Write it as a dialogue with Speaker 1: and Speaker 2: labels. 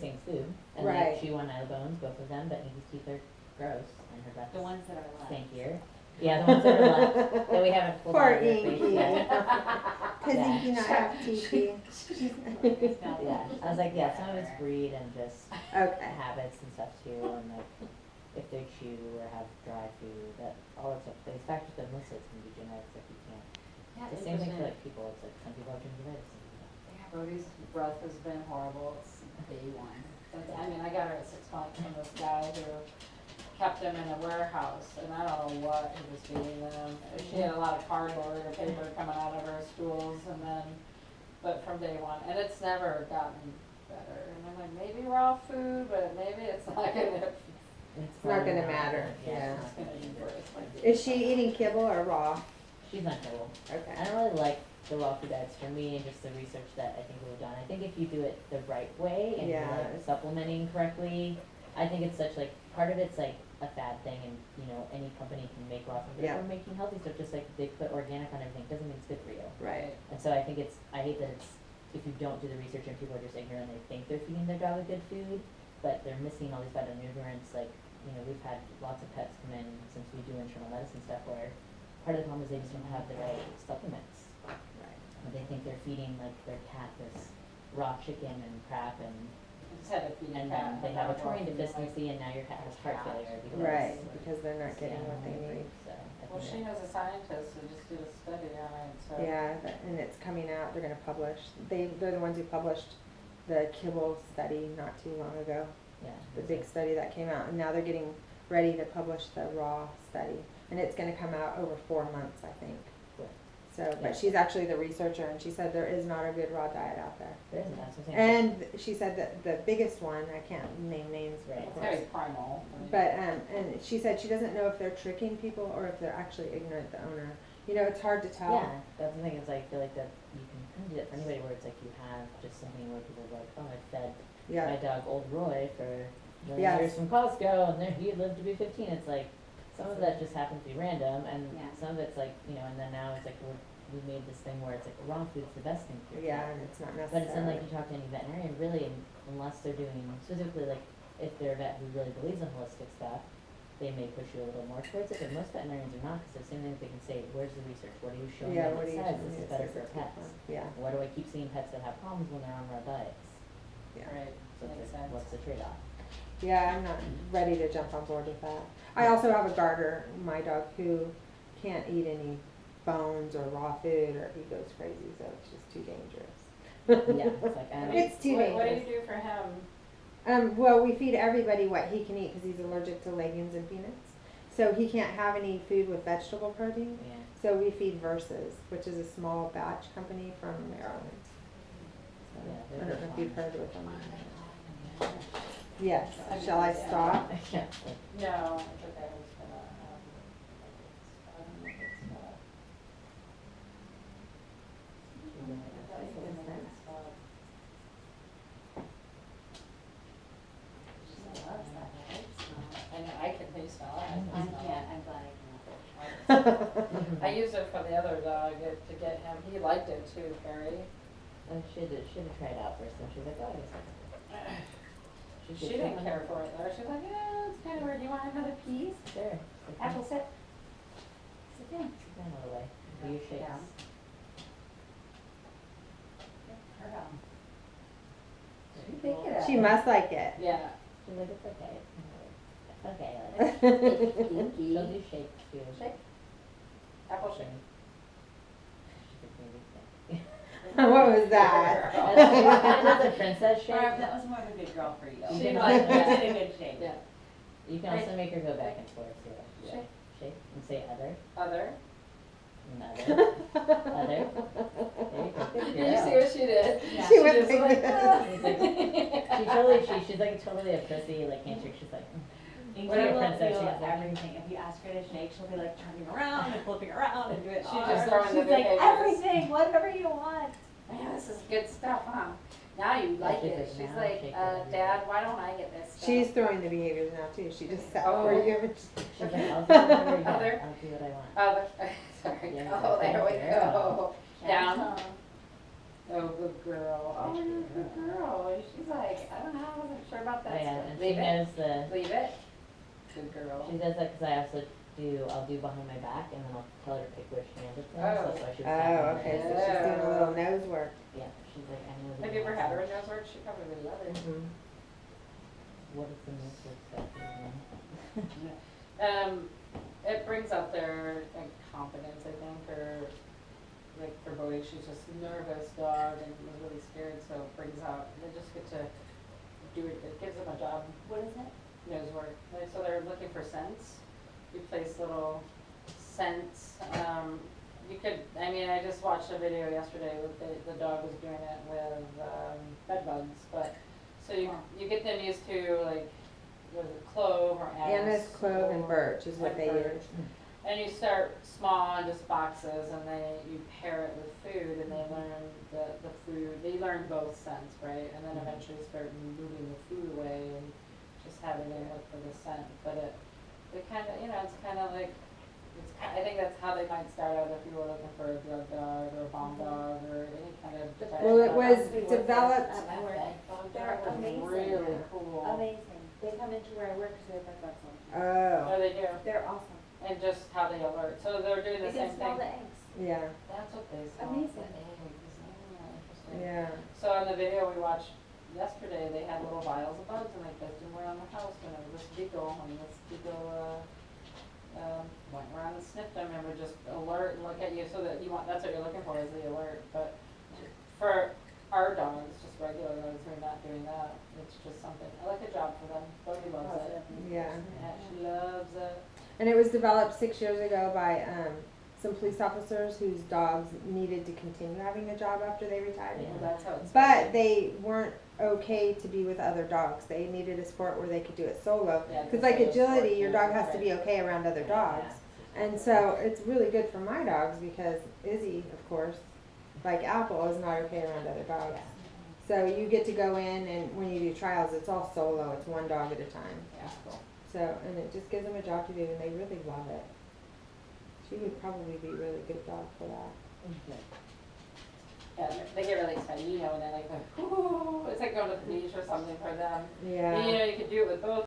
Speaker 1: same food, and
Speaker 2: Right.
Speaker 1: they chew on the bones, both of them, but Nikki's teeth are gross, and her breath
Speaker 3: The ones that are left.
Speaker 1: stinkier. Yeah, the ones that are left, that we haven't pulled
Speaker 2: Poor
Speaker 1: out of their face
Speaker 2: Inky.
Speaker 1: yet.
Speaker 2: Cause
Speaker 1: Yeah.
Speaker 2: Inky not have teethy.
Speaker 1: Yeah, I was like, yeah, some of it's breed and just
Speaker 2: Okay.
Speaker 1: habits and stuff too, and like, if they chew or have dry food, that, all that stuff plays factors, but mostly it's gonna be genetics, like you can't.
Speaker 3: Yeah,
Speaker 1: It's the same thing for
Speaker 3: 8%.
Speaker 1: like people, it's like, some people have gingivitis, some people don't.
Speaker 3: Yeah, Brody's breath has been horrible. It's day one. I mean, I got her at 6 months from this guy who kept him in a warehouse, and I don't know what he was feeding them. She had a lot of cardboard or paper coming out of her stools, and then, but from day one, and it's never gotten better. And I'm like, maybe raw food, but maybe it's not gonna.
Speaker 1: It's
Speaker 2: not
Speaker 1: probably
Speaker 2: gonna matter, yeah.
Speaker 3: It's gonna be worse. Like
Speaker 2: Is she eating kibble or raw?
Speaker 1: She's not terrible. I
Speaker 2: Okay.
Speaker 1: don't really like the raw food diets for me, and just the research that I think we've done. I think if you do it the right way and
Speaker 2: Yeah.
Speaker 1: you're like supplementing correctly, I think it's such like, part of it's like a fad thing, and you know, any company can make raw food.
Speaker 2: Yeah.
Speaker 1: We're making healthy stuff, just like they put organic on everything, doesn't mean it's good for you.
Speaker 2: Right.
Speaker 1: And so I think it's, I hate that it's, if you don't do the research and people are just ignorant, they think they're feeding their dog a good food, but they're missing all these phytonutrients. Like, you know, we've had lots of pets come in since we do internal medicine stuff where part of the problem is they just don't have the right supplements.
Speaker 2: Right.
Speaker 1: And they think they're feeding like their cat this raw chicken and crap, and
Speaker 3: instead of feeding
Speaker 1: and
Speaker 3: cat,
Speaker 1: then they have a taurine
Speaker 3: like,
Speaker 1: deficiency, and now your cat has heart failure because
Speaker 2: Right, because they're not
Speaker 1: it's the
Speaker 2: getting what they
Speaker 1: animal
Speaker 2: need.
Speaker 1: So I
Speaker 3: Well,
Speaker 1: think
Speaker 3: she
Speaker 1: that-
Speaker 3: knows a scientist who just did a study on it, so.
Speaker 2: Yeah, and it's coming out, they're gonna publish, they're the ones who published the kibble study not too long ago.
Speaker 1: yeah,
Speaker 2: The
Speaker 1: it's
Speaker 2: big
Speaker 1: like-
Speaker 2: study that came out, and now they're getting ready to publish the raw study. And it's gonna come out over 4 months, I think.
Speaker 1: Cool.
Speaker 2: So,
Speaker 1: Yeah.
Speaker 2: but she's actually the researcher, and she said there is not a good raw diet out there.
Speaker 1: There isn't, that's what I'm saying.
Speaker 2: And she said that the biggest one, I can't name names,
Speaker 1: Right.
Speaker 2: of
Speaker 3: It's
Speaker 2: course.
Speaker 3: very primal. I mean,
Speaker 2: But, and she said she doesn't know if they're tricking people or if they're actually ignorant, the owner. You know, it's hard to tell.
Speaker 1: Yeah, that's the thing, is I feel like that you can kind of do that for anybody, where it's like you have just something where people are like, oh, I fed my
Speaker 2: Yeah,
Speaker 1: dog Old Roy for
Speaker 2: Yes.
Speaker 1: years from Costco, and then he lived to be 15. It's like, some of that just happens to be random, and
Speaker 3: Yeah.
Speaker 1: some of it's like, you know, and then now it's like we made this thing where it's like raw food's the best thing for your
Speaker 2: yeah,
Speaker 1: cat.
Speaker 2: and it's not
Speaker 1: But it's then
Speaker 2: necessary.
Speaker 1: like you talk to any veterinarian, really, unless they're doing specifically like, if they're a vet who really believes in holistic stuff, they may push you a little more towards it, but most veterinarians are not, because the same thing they can say, where's the research, what are you showing
Speaker 2: Yeah,
Speaker 1: that
Speaker 2: what
Speaker 1: it
Speaker 2: do you
Speaker 1: says
Speaker 2: showing
Speaker 1: this
Speaker 2: me
Speaker 1: is
Speaker 2: that
Speaker 1: better
Speaker 2: says
Speaker 1: for
Speaker 2: it's good
Speaker 1: pets?
Speaker 2: for 'em? Yeah,
Speaker 1: Why do I keep seeing pets that have problems when they're on raw diets?
Speaker 2: yeah.
Speaker 3: Right,
Speaker 1: So it's
Speaker 3: makes
Speaker 1: like,
Speaker 3: sense.
Speaker 1: what's the trade-off?
Speaker 2: Yeah, I'm not ready to jump on board with that. I also have a garter, my dog, who can't eat any bones or raw food, or he goes crazy, so it's just too dangerous.
Speaker 1: Yeah, it's like, I don't.
Speaker 2: It's too
Speaker 3: What do
Speaker 2: dangerous.
Speaker 3: you do for him?
Speaker 2: Well, we feed everybody what he can eat because he's allergic to legumes and peanuts. So he can't have any food with vegetable protein.
Speaker 1: Yeah.
Speaker 2: So we feed Versus, which is a small batch company from Maryland. So,
Speaker 1: Yeah,
Speaker 2: I
Speaker 1: they're
Speaker 2: don't know if you've heard of them.
Speaker 3: Yeah.
Speaker 2: Yes. Shall I stop?
Speaker 1: Yeah.
Speaker 3: No, it's okay, I was gonna, I don't know if it's, She loves that white smell. And I can taste all that.
Speaker 1: I
Speaker 3: can't,
Speaker 4: I'm glad
Speaker 3: I used it for the other dog to get him, he liked it too, Carrie.
Speaker 1: And she had tried out first, and she was like, oh, I guess that's
Speaker 3: She didn't care for it though, she was like, yeah, it's kinda weird, do you want another piece?
Speaker 1: Sure.
Speaker 3: Apple, sit. Sit down.
Speaker 1: Sit down all the way. Do your shakes.
Speaker 3: Down. You think it
Speaker 2: She must like it.
Speaker 3: Yeah.
Speaker 1: She's like, it's okay. It's okay.
Speaker 3: Dinky.
Speaker 1: She'll do shakes too.
Speaker 3: Shake. Apple shake.
Speaker 1: She's like, maybe.
Speaker 2: What was that?
Speaker 1: That's a princess shake.
Speaker 4: Barb, that was more of a good girl for you.
Speaker 3: She
Speaker 1: can
Speaker 3: liked
Speaker 1: also-
Speaker 3: that.
Speaker 4: You did a good shape.
Speaker 3: Yeah.
Speaker 1: You can also make her go back and forth too.
Speaker 3: Shake.
Speaker 1: Shake and say other.
Speaker 3: Other.
Speaker 1: Other. Other. There you go. Good
Speaker 3: Did you
Speaker 1: girl.
Speaker 3: see what she did?
Speaker 4: Yeah.
Speaker 2: She went
Speaker 3: just
Speaker 2: like
Speaker 3: went,
Speaker 2: this.
Speaker 3: "Ah."
Speaker 1: She's like, she's like totally a prissy, like handshake. She's like,
Speaker 4: Inky
Speaker 1: what a
Speaker 4: will
Speaker 1: princess
Speaker 4: do
Speaker 1: she is.
Speaker 4: everything. If you ask her to shake, she'll be like turning around and flipping around and doing
Speaker 3: She's
Speaker 4: all
Speaker 3: just
Speaker 4: her-
Speaker 3: throwing the
Speaker 4: She's like,
Speaker 3: behaviors.
Speaker 4: everything, whatever you want.
Speaker 3: Man, this is good stuff, huh? Now you like
Speaker 1: she's
Speaker 3: it.
Speaker 1: like,
Speaker 3: She's
Speaker 1: now
Speaker 3: like,
Speaker 1: shake it.
Speaker 3: Dad, why don't I get this stuff?
Speaker 2: She's throwing the behaviors now too. She just sat
Speaker 3: Oh.
Speaker 2: for you.
Speaker 1: she's like, I'll do whatever you want.
Speaker 3: Other.
Speaker 1: I'll do what I want.
Speaker 3: Other. Sorry.
Speaker 1: Yeah,
Speaker 3: Oh, there we
Speaker 1: good girl.
Speaker 3: go. Down.
Speaker 4: Gentle.
Speaker 3: Oh, good girl. Oh, you're a good girl. And she's like, I don't know, I wasn't sure about
Speaker 1: Oh,
Speaker 3: that.
Speaker 1: yeah,
Speaker 3: So
Speaker 1: and she
Speaker 3: leave it.
Speaker 1: knows the,
Speaker 3: Leave it. Good girl.
Speaker 1: she does that because I also I'll do behind my back and then I'll tell her to pick which hand it's in, so
Speaker 3: Oh.
Speaker 1: that's why she was tapping
Speaker 2: Oh,
Speaker 1: on
Speaker 2: okay,
Speaker 1: it.
Speaker 2: so she's doing a little nose work.
Speaker 1: Yeah, she's like, I know. the
Speaker 3: Have you ever
Speaker 1: nose
Speaker 3: had her
Speaker 1: work.
Speaker 3: in nose work? She probably would love it.
Speaker 2: Mhm.
Speaker 1: What is the nose work stuff? I don't know.
Speaker 3: It brings out their like confidence, I think, or like for Bodhi, she's just a nervous dog and was really scared, so it brings out, they just get to do it, it gives them a job.
Speaker 4: What is it?
Speaker 3: Nose work. So they're looking for scents. You place little scents. You could, I mean, I just watched a video yesterday with the dog was doing it with bed bugs, but so you get them used to like was it clove or
Speaker 2: Anise, clove, and birch is what they
Speaker 3: birch.
Speaker 2: use.
Speaker 3: And you start small in just boxes, and then you pair it with food, and they learn the food. They learn both scents, right? And then eventually start moving the food away and just having them look for the scent. But it kind of, it's kind of like, I think that's how they might start out if you were looking for a drug dog or a bomb dog or any kind of.
Speaker 2: Well, it was
Speaker 3: dog.
Speaker 2: developed,
Speaker 4: At my work.
Speaker 3: Dog
Speaker 4: They're
Speaker 3: was
Speaker 4: amazing.
Speaker 3: really cool.
Speaker 4: Amazing. They come into where I work because they have bed bugs on.
Speaker 2: oh,
Speaker 3: Oh, they do.
Speaker 4: They're awesome.
Speaker 3: And just how they alert. So they're doing
Speaker 4: They
Speaker 3: the
Speaker 4: can
Speaker 3: same
Speaker 4: smell
Speaker 3: thing.
Speaker 4: the eggs.
Speaker 2: yeah,
Speaker 3: That's what they smell.
Speaker 4: Amazing.
Speaker 3: The eggs. Oh, interesting.
Speaker 2: yeah.
Speaker 3: So in the video we watched yesterday, they had little vials of bugs and they placed them around the house and it was this beagle, and this beagle, went around and sniffed them and would just alert and look at you so that that's what you're looking for is the alert. But for our dogs, just regular dogs, we're not doing that. It's just something, I like a job for them. Bodhi loves it.
Speaker 2: Yeah.
Speaker 3: Yeah, she loves it.
Speaker 2: And it was developed 6 years ago by some police officers whose dogs needed to continue having a job after they retired.
Speaker 1: Yeah.
Speaker 3: Well, that's how it's.
Speaker 2: But they weren't okay to be with other dogs. They needed a sport where they could do it solo.
Speaker 3: Yeah,
Speaker 2: Because like
Speaker 3: it's a
Speaker 2: agility,
Speaker 3: sport,
Speaker 2: your
Speaker 3: yeah,
Speaker 2: dog has to be
Speaker 3: right.
Speaker 2: okay around other dogs. And so it's really good for my dogs because Izzy, of course, like Apple, is not okay around other dogs. So you get to go in and when you do trials, it's all solo. It's one dog at a time.
Speaker 3: Yeah, cool.
Speaker 2: So, and it just gives them a job to do and they really love it. She would probably be a really good dog for that.
Speaker 3: Yeah, they get really excited, and they're like, ooh, it's like going to the beach or something for them.
Speaker 2: Yeah.
Speaker 3: And, you could do it with both